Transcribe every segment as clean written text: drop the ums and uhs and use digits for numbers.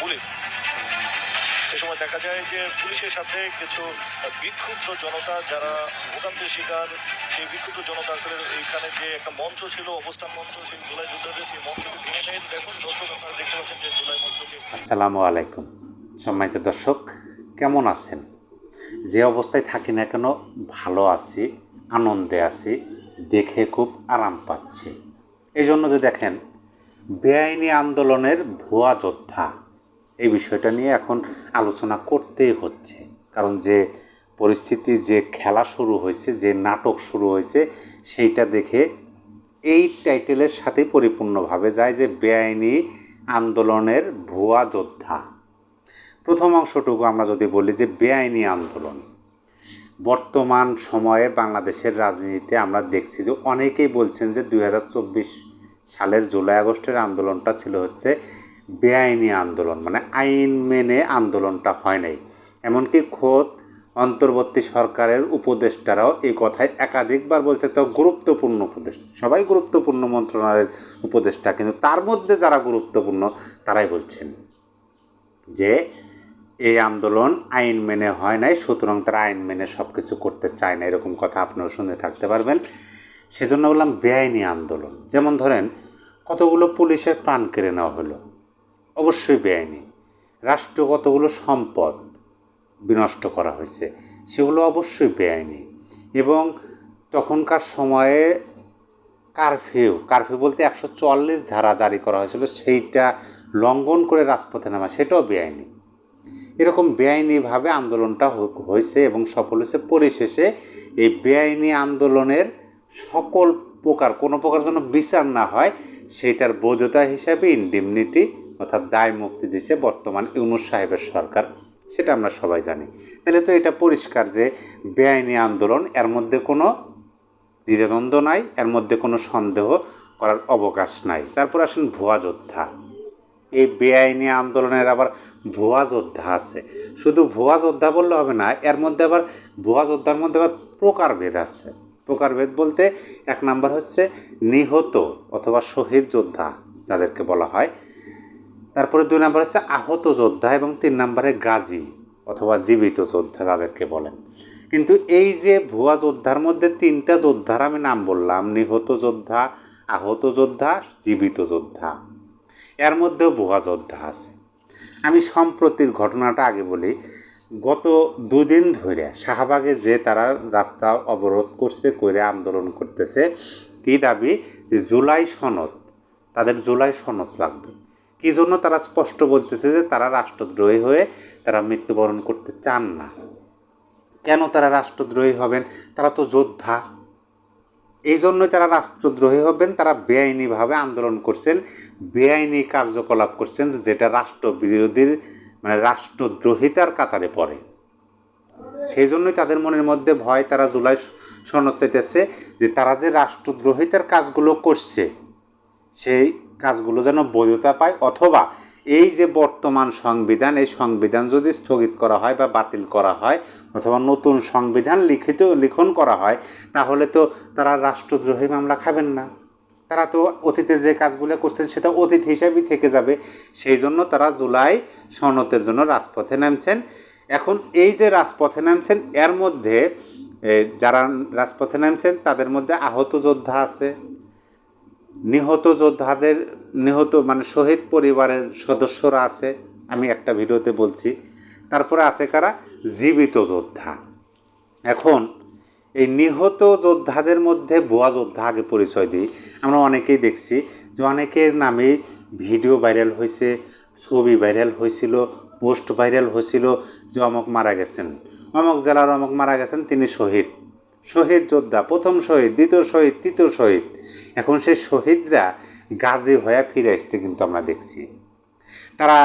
Police. এ সময় দেখা যায় যে পুলিশের সাথে কিছু বিক্ষুব্ধ জনতা যারা ভোগান্তির শিকার, সেই বিক্ষুব্ধ জনতা আসলে এখানে যে একটা মঞ্চ ছিল, অবস্থান মঞ্চ, সেই জুলাই যোদ্ধাদের সেই মঞ্চকে ভেঙে নেয়। দেখুন দর্শক, আপনারা দেখতে পাচ্ছেন যে জুলাই মঞ্চকে। আসসালামু আলাইকুম সম্মানিত দর্শক, কেমন আছেন? যে অবস্থায় থাকি না কেন ভালো আছি, আনন্দে আছি, দেখে খুব আরাম পাচ্ছি। এই জন্য যে দেখেন, বেআইনি আন্দোলনের ভুয়া যোদ্ধা, এই বিষয়টা নিয়ে এখন আলোচনা করতেই হচ্ছে। কারণ যে পরিস্থিতি, যে খেলা শুরু হয়েছে, যে নাটক শুরু হয়েছে, সেইটা দেখে এই টাইটেলের সাথে পরিপূর্ণভাবে যায় যে বেআইনি আন্দোলনের ভুয়া যোদ্ধা। প্রথম অংশটুকু আমরা যদি বলি যে বেআইনি আন্দোলন, বর্তমান সময়ে বাংলাদেশের রাজনীতিতে আমরা দেখছি যে অনেকেই বলছেন যে 2024 সালের জুলাই আগস্টের আন্দোলনটা ছিল হচ্ছে বেআইনি আন্দোলন, মানে আইন মেনে আন্দোলনটা হয় নাই। এমনকি খোদ অন্তর্বর্তী সরকারের উপদেষ্টারাও এই কথায় একাধিকবার বলছে। তো গুরুত্বপূর্ণ উপদেষ্টা, সবাই গুরুত্বপূর্ণ মন্ত্রণালয়ের উপদেষ্টা, কিন্তু তার মধ্যে যারা গুরুত্বপূর্ণ তারাই বলছেন যে এই আন্দোলন আইন মেনে হয় নাই, সুতরাং তারা আইন মেনে সব কিছু করতে চায় না। এরকম কথা আপনারা শুনে থাকতে পারবেন। সেজন্য বললাম বেআইনি আন্দোলন। যেমন ধরেন, কতগুলো পুলিশের প্রাণ কেড়ে নেওয়া হলো, অবশ্যই বেআইনি। রাষ্ট্র কতগুলো সম্পদ বিনষ্ট করা হয়েছে, সেগুলো অবশ্যই বেআইনি। এবং তখনকার সময়ে কারফিউ বলতে 144 ধারা জারি করা হয়েছিল, সেইটা লঙ্ঘন করে রাজপথে নামা, সেটাও বেআইনি। এরকম বেআইনিভাবে আন্দোলনটা হয়েছে এবং সফল হয়েছে। পরিশেষে এই বেআইনি আন্দোলনের সকল প্রকার, কোনো প্রকার যেন বিচার না হয়, সেইটার বৈধতা হিসাবে ইনডিমনিটি অর্থাৎ দায় মুক্তি দিয়েছে বর্তমান ইউনূস সাহেবের সরকার। সেটা আমরা সবাই জানি। তাহলে তো এটা পরিষ্কার যে বেআইনি আন্দোলন, এর মধ্যে কোনো দ্বিধাদ্বন্দ্ব নাই, এর মধ্যে কোনো সন্দেহ করার অবকাশ নাই। তারপর আসেন ভুয়া যোদ্ধা। এই বেআইনি আন্দোলনের আবার ভুয়া যোদ্ধা আছে। শুধু ভুয়া যোদ্ধা বললে হবে না, এর মধ্যে আবার ভুয়া যোদ্ধার মধ্যে আবার প্রকারভেদ আছে। প্রকারভেদ বলতে এক নাম্বার হচ্ছে নিহত অথবা শহীদ যোদ্ধা যাদেরকে বলা হয়। তারপরে 2 নাম্বার হচ্ছে আহত যোদ্ধা এবং 3 নাম্বারে গাজী অথবা জীবিত যোদ্ধা যাদেরকে বলেন। কিন্তু এই যে ভুয়া যোদ্ধার মধ্যে 3টা যোদ্ধার আমি নাম বললাম, নিহত যোদ্ধা, আহত যোদ্ধা, জীবিত যোদ্ধা, এর মধ্যেও ভুয়া যোদ্ধা আছে। আমি সম্প্রতির ঘটনাটা আগে বলি। গত 2 দিন ধরে শাহবাগে যে তারা রাস্তা অবরোধ করছে, করে আন্দোলন করতেছে, কী দাবি? যে জুলাই সনদ, তাদের জুলাই সনদ লাগবে। কী জন্য? তারা স্পষ্ট বলতেছে যে তারা রাষ্ট্রদ্রোহী হয়ে তারা মৃত্যুবরণ করতে চান না। কেন তারা রাষ্ট্রদ্রোহী হবেন? তারা তো যোদ্ধা। এই জন্যই তারা রাষ্ট্রদ্রোহী হবেন। তারা বেআইনিভাবে আন্দোলন করছেন, বেআইনি কার্যকলাপ করছেন, যেটা রাষ্ট্রবিরোধীর মানে রাষ্ট্রদ্রোহিতার কাতারে পড়ে। সেই জন্যই তাদের মনের মধ্যে ভয়। তারা জুলাই সনদ চাইতেছে যে তারা যে রাষ্ট্রদ্রোহিতার কাজগুলো করছে, সেই কাজগুলো যেন বৈধতা পায়, অথবা এই যে বর্তমান সংবিধান, এই সংবিধান যদি স্থগিত করা হয় বা বাতিল করা হয়, অথবা নতুন সংবিধান লিখন করা হয়, তাহলে তো তারা রাষ্ট্রদ্রোহী মামলা খাবেন না। তারা তো অতীতে যে কাজগুলো করছেন সেটা অতীত হিসাবেই থেকে যাবে। সেই জন্য তারা জুলাই সনদের জন্য রাজপথে নামছেন। এখন এই যে রাজপথে নামছেন, এর মধ্যে যারা রাজপথে নামছেন তাদের মধ্যে আহত যোদ্ধা আছে, নিহত মানে শহীদ পরিবারের সদস্যরা আছে, আমি একটা ভিডিওতে বলছি। তারপরে আছে কারা? জীবিত যোদ্ধা। এখন এই নিহত যোদ্ধাদের মধ্যে ভুয়া যোদ্ধা আগে পরিচয় দিই। আমরা অনেকেই দেখছি যে অনেকের নামে ভিডিও ভাইরাল হয়েছে, ছবি ভাইরাল হয়েছিল, পোস্ট ভাইরাল হয়েছিল যে অমুক মারা গেছেন, অমুক জেলার অমুক মারা গেছেন, তিনি শহীদ যোদ্ধা, প্রথম শহীদ, দ্বিতীয় শহীদ, তৃতীয় শহীদ। এখন সেই শহীদরা গাজী হয়ে ফিরে আসতে কিন্তু আমরা দেখছি। তারা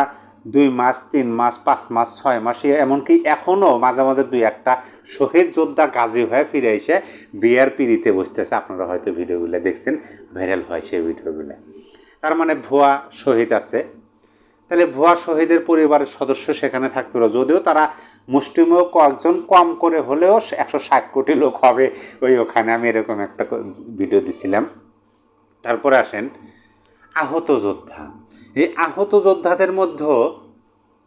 2 মাস, 3 মাস, 5 মাস, 6 মাস, এমনকি এখনও মাঝে মাঝে 2-1টা শহীদ যোদ্ধা গাজী হয়ে ফিরে এসে বিয়ার পিড়িতে বসতেছে। আপনারা হয়তো ভিডিওগুলো দেখছেন, ভাইরাল হয় সেই ভিডিওগুলো। তার মানে ভুয়া শহীদ আছে। তাহলে ভুয়া শহীদের পরিবারের সদস্য সেখানে থাকতে পারে, যদিও তারা মুষ্টিমেয় কয়েকজন, কম করে হলেও 160 কোটি লোক হবে ওখানে। আমি এরকম একটা ভিডিও দিছিলাম। তারপরে আসেন আহত যোদ্ধা। এই আহত যোদ্ধাদের মধ্যেও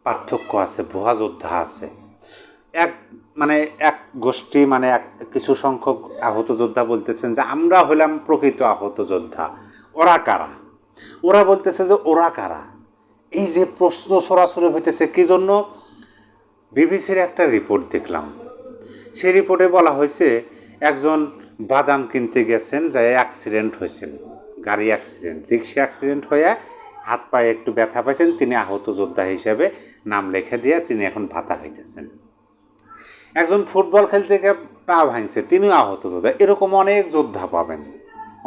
পার্থক্য আছে, ভুয়া যোদ্ধা আছে। এক এক গোষ্ঠী কিছু সংখ্যক আহত যোদ্ধা বলতেছেন যে আমরা হলাম প্রকৃত আহত যোদ্ধা। ওরা কারা? ওরা বলতেছে যে ওরা কারা। এই যে প্রশ্ন সরাসরি হইতেছে কি জন্য? বিবিসির একটা রিপোর্ট দেখলাম, সেই রিপোর্টে বলা হয়েছে একজন বাদাম কিনতে গেছেন, যাই অ্যাক্সিডেন্ট হয়েছিল, গাড়ি অ্যাক্সিডেন্ট, রিক্সা অ্যাক্সিডেন্ট হয়ে হাত পায়ে একটু ব্যথা পাইছেন, তিনি আহত যোদ্ধা হিসেবে নাম লিখে দিয়ে তিনি এখন ভাতা হইতেছেন। একজন ফুটবল খেলতে গিয়ে পা ভাঙছে, তিনিও আহত যোদ্ধা। এরকম অনেক যোদ্ধা পাবেন,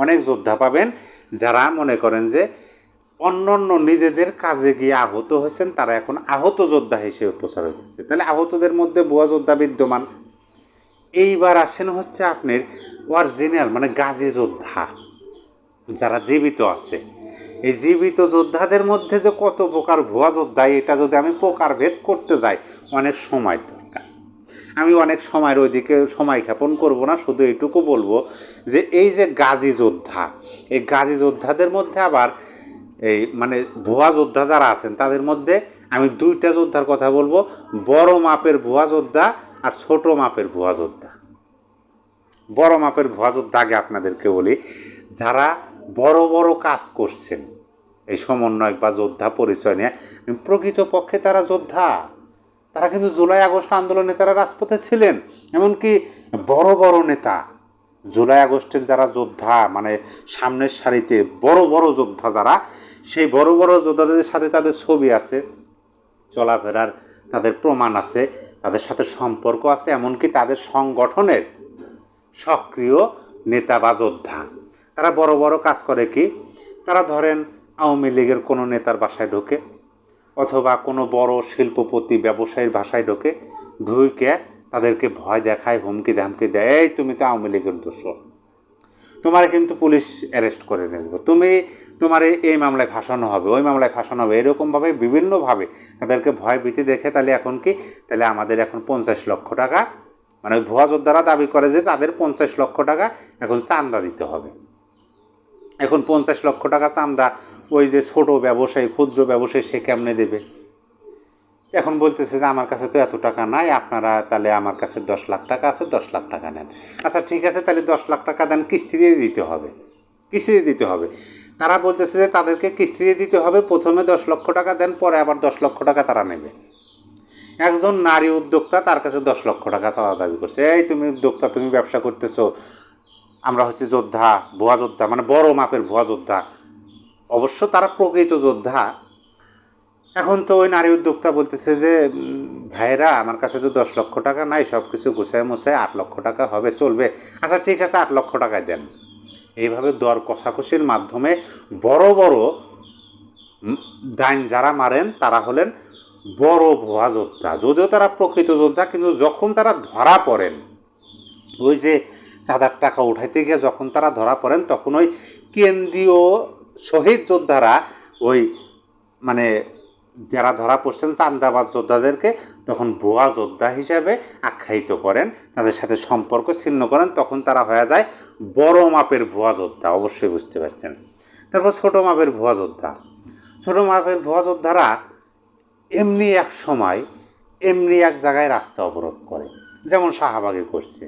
অনেক যোদ্ধা পাবেন যারা মনে করেন যে অন্য অন্য নিজেদের কাজে গিয়ে আহত হয়েছেন, তারা এখন আহত যোদ্ধা হিসেবে প্রচার হইতেছে। তাহলে আহতদের মধ্যে ভুয়া যোদ্ধা বিদ্যমান। এইবার আসেন হচ্ছে আপনার অরিজিনাল গাজী যোদ্ধা যারা জীবিত আছে। এই জীবিত যোদ্ধাদের মধ্যে যে কত প্রকার ভুয়া যোদ্ধা, এটা যদি আমি প্রকারভেদ করতে যাই অনেক সময় দরকার। আমি অনেক সময়ের ওইদিকে সময় ক্ষেপণ করব না, শুধু এইটুকু বলবো যে এই যে গাজী যোদ্ধা, এই গাজী যোদ্ধাদের মধ্যে আবার এই ভুয়া যোদ্ধা যারা আছেন তাদের মধ্যে আমি দুইটা যোদ্ধার কথা বলবো, বড় মাপের ভুয়া যোদ্ধা আর ছোট মাপের ভুয়া যোদ্ধা। বড় মাপের ভুয়া যোদ্ধা আগে আপনাদেরকে বলি, যারা বড় বড় কাজ করছেন, এই সমন্বয়ক বা যোদ্ধা পরিচয় নিয়ে, প্রকৃতপক্ষে তারা যোদ্ধা। তারা কিন্তু জুলাই আগস্ট আন্দোলনে তারা রাজপথে ছিলেন, এমনকি বড় বড় নেতা, জুলাই আগস্টের যারা যোদ্ধা সামনের সারিতে বড় বড় যোদ্ধা যারা, সেই বড় বড় যোদ্ধাদের সাথে তাদের ছবি আছে, চলাফেরার তাদের প্রমাণ আছে, তাদের সাথে সম্পর্ক আছে, এমনকি তাদের সংগঠনের সক্রিয় নেতা বা যোদ্ধা। তারা বড় বড় কাজ করে কি, তারা ধরেন আওয়ামী লীগের কোনো নেতার বাসায় ঢোকে, অথবা কোনো বড় শিল্পপতি ব্যবসায়ীর বাসায় ঢোকে, ঢুকে তাদেরকে ভয় দেখায়, হুমকি ধামকি দেয়, এই তুমি তো আওয়ামী লীগের দোষর, তোমার কিন্তু পুলিশ অ্যারেস্ট করে নিয়ে যাবে, তোমার এই মামলায় ফাঁসানো হবে, ওই মামলায় ফাঁসানো হবে, এরকমভাবে বিভিন্নভাবে তাদেরকে ভয় ভীতি দেখে। তাহলে এখন কি, তাহলে আমাদের এখন 50 লক্ষ টাকা, ভুয়া যোদ্ধারা দাবি করে যে তাদের 50 লক্ষ টাকা এখন চাঁদা দিতে হবে। এখন 50 লক্ষ টাকা চাঁদা ওই যে ছোট ব্যবসায়ী, ক্ষুদ্র ব্যবসায়ী, সে কেমনে দেবে? এখন বলতেছে যে আমার কাছে তো এত টাকা নাই, আপনারা তাহলে আমার কাছে 10 লাখ টাকা আছে, 10 লাখ টাকা নেন। আচ্ছা ঠিক আছে, তাহলে 10 লাখ টাকা দেন, কিস্তি দিয়ে দিতে হবে, কিস্তি দিয়ে দিতে হবে। তারা বলতেছে যে তাদেরকে কিস্তি দিয়ে দিতে হবে, প্রথমে 10 লক্ষ টাকা দেন, পরে আবার 10 লক্ষ টাকা তারা নেবে। একজন নারী উদ্যোক্তা তার কাছে 10 লক্ষ টাকা চাঁদা দাবি করছে, এই তুমি উদ্যোক্তা, তুমি ব্যবসা করতেছো, আমরা হচ্ছে যোদ্ধা, ভুয়া যোদ্ধা, বড় মাপের ভুয়া যোদ্ধা। অবশ্য তারা প্রকৃত যোদ্ধা। এখন তো ওই নারী উদ্যোক্তা বলতেছে যে ভাইরা, আমার কাছে তো 10 লক্ষ টাকা নাই, সব কিছু গুছায় মুছায় 8 লক্ষ টাকা হবে, চলবে? আচ্ছা ঠিক আছে, 8 লক্ষ টাকায় দেন। এইভাবে দর কষাকষির মাধ্যমে বড় বড় ডাইন যারা মারেন তারা হলেন বড় ভুয়া যোদ্ধা। যদিও তারা প্রকৃত যোদ্ধা, কিন্তু যখন তারা ধরা পড়েন, ওই যে চাঁদার টাকা উঠাইতে গিয়ে যখন তারা ধরা পড়েন, তখন ওই কেন্দ্রীয় শহীদ যোদ্ধারা ওই যারা ধরা পড়ছেন চাঁদাবাজ যোদ্ধাদেরকে তখন ভুয়া যোদ্ধা হিসাবে আখ্যায়িত করেন, তাদের সাথে সম্পর্ক ছিন্ন করেন, তখন তারা হয়ে যায় বড় মাপের ভুয়া যোদ্ধা। অবশ্যই বুঝতে পারছেন। তারপর ছোট মাপের ভুয়া যোদ্ধা। ছোট মাপের ভুয়া যোদ্ধারা এমনি এক সময় এমনি এক জায়গায় রাস্তা অবরোধ করে, যেমন শাহবাগে করছে।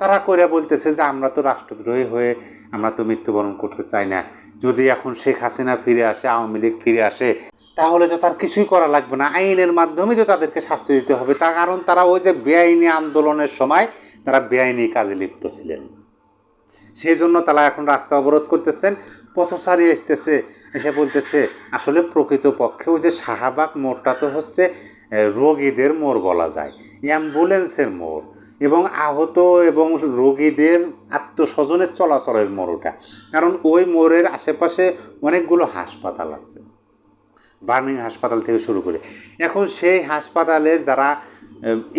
তারা করে বলতেছে যে আমরা তো রাষ্ট্রদ্রোহী হয়ে আমরা তো মৃত্যুবরণ করতে চাই না, যদি এখন শেখ হাসিনা ফিরে আসে, আওয়ামী লীগ ফিরে আসে, তাহলে তো তার কিছুই করা লাগবে না, আইনের মাধ্যমেই তো তাদেরকে শাস্তি দিতে হবে। তার কারণ তারা ওই যে বেআইনি আন্দোলনের সময় তারা বেআইনি কাজে লিপ্ত ছিলেন, সেই জন্য তারা এখন রাস্তা অবরোধ করতেছেন। পথচারী আসতেছে, এসে বলতেছে আসলে প্রকৃতপক্ষে ওই যে শাহবাগ মোড়টা তো হচ্ছে রোগীদের মোড় বলা যায়, অ্যাম্বুলেন্সের মোড় এবং আহত এবং রোগীদের আত্মস্বজনের চলাচলের মোড় ওটা। কারণ ওই মোড়ের আশেপাশে অনেকগুলো হাসপাতাল আছে, বার্নিং হাসপাতাল থেকে শুরু করে। এখন সেই হাসপাতালে যারা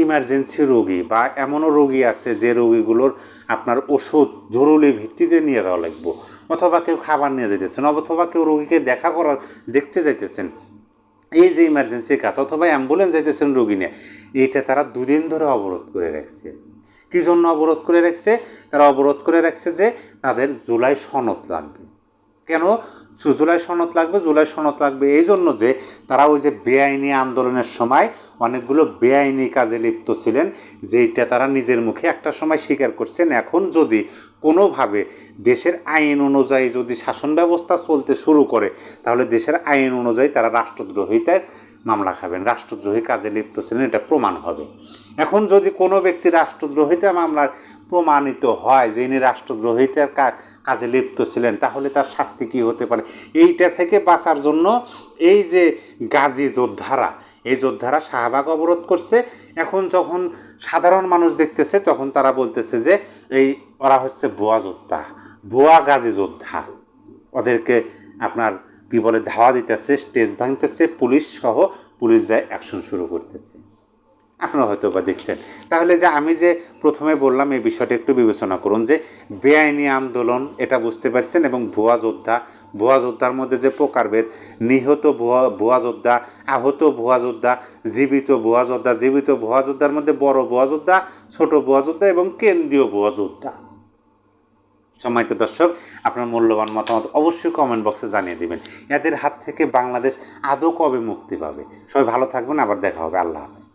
ইমার্জেন্সি রোগী বা এমনও রোগী আছে যে রোগীগুলোর আপনার ওষুধ জরুরি ভিত্তিতে নিয়ে যাওয়া লাগবে, অথবা কেউ খাবার নিয়ে যেতেছেন, অথবা কেউ রোগীকে দেখতে যাইতেছেন, এই যে ইমার্জেন্সি কাজ, অথবা অ্যাম্বুলেন্স যাইতেছেন রোগী নিয়ে, এইটা তারা 2 দিন ধরে অবরোধ করে রাখছে। কী জন্য অবরোধ করে রাখছে? তারা অবরোধ করে রাখছে যে তাদের জুলাই সনদ লাগবে। কেন জুলাই সনদ লাগবে? জুলাই সনদ লাগবে এই জন্য যে তারা ওই যে বেআইনি আন্দোলনের সময় অনেকগুলো বেআইনি কাজে লিপ্ত ছিলেন, যেইটা তারা নিজের মুখে একটা সময় স্বীকার করছেন। এখন যদি কোনোভাবে দেশের আইন অনুযায়ী যদি শাসন ব্যবস্থা চলতে শুরু করে, তাহলে দেশের আইন অনুযায়ী তারা রাষ্ট্রদ্রোহিতার মামলা খাবেন, রাষ্ট্রদ্রোহী কাজে লিপ্ত ছিলেন, এটা প্রমাণ হবে। এখন যদি কোনো ব্যক্তি রাষ্ট্রদ্রোহিতা মামলার প্রমাণিত হয় যে ইনি রাষ্ট্রদ্রোহিতার কাজে লিপ্ত ছিলেন, তাহলে তার শাস্তি কী হতে পারে? এইটা থেকে বাঁচার জন্য এই যে গাজী যোদ্ধারা, এই যোদ্ধারা শাহবাগ অবরোধ করছে। এখন যখন সাধারণ মানুষ দেখতেছে, তখন তারা বলতেছে যে এই ওরা হচ্ছে ভুয়া যোদ্ধা, ভুয়া গাজী যোদ্ধা। ওদেরকে আপনার কি বলে ধাওয়া দিতেছে, স্টেজ ভাঙতেছে, পুলিশ সহ পুলিশ যায় অ্যাকশন শুরু করতেছে। আপনারা হয়তো বা দেখছেন। তাহলে যে আমি যে প্রথমে বললাম এই বিষয়টা একটু বিবেচনা করুন, যে বেআইনি আন্দোলন এটা বুঝতে পারছেন, এবং ভুয়া যোদ্ধা, ভুয়া যোদ্ধার মধ্যে যে প্রকারভেদ, নিহত ভুয়া যোদ্ধা, আহত ভুয়া যোদ্ধা, জীবিত ভুয়া যোদ্ধা, জীবিত ভুয়া যোদ্ধার মধ্যে বড় ভুয়া যোদ্ধা, ছোট ভুয়া যোদ্ধা এবং কেন্দ্রীয় ভুয়া যোদ্ধা। সম্মানিত দর্শক, আপনার মূল্যবান মতামত অবশ্যই কমেন্ট বক্সে জানিয়ে দেবেন। এদের হাত থেকে বাংলাদেশ আদৌ কবে মুক্তি পাবে? সবাই ভালো থাকবেন, আবার দেখা হবে। আল্লাহ হাফেজ।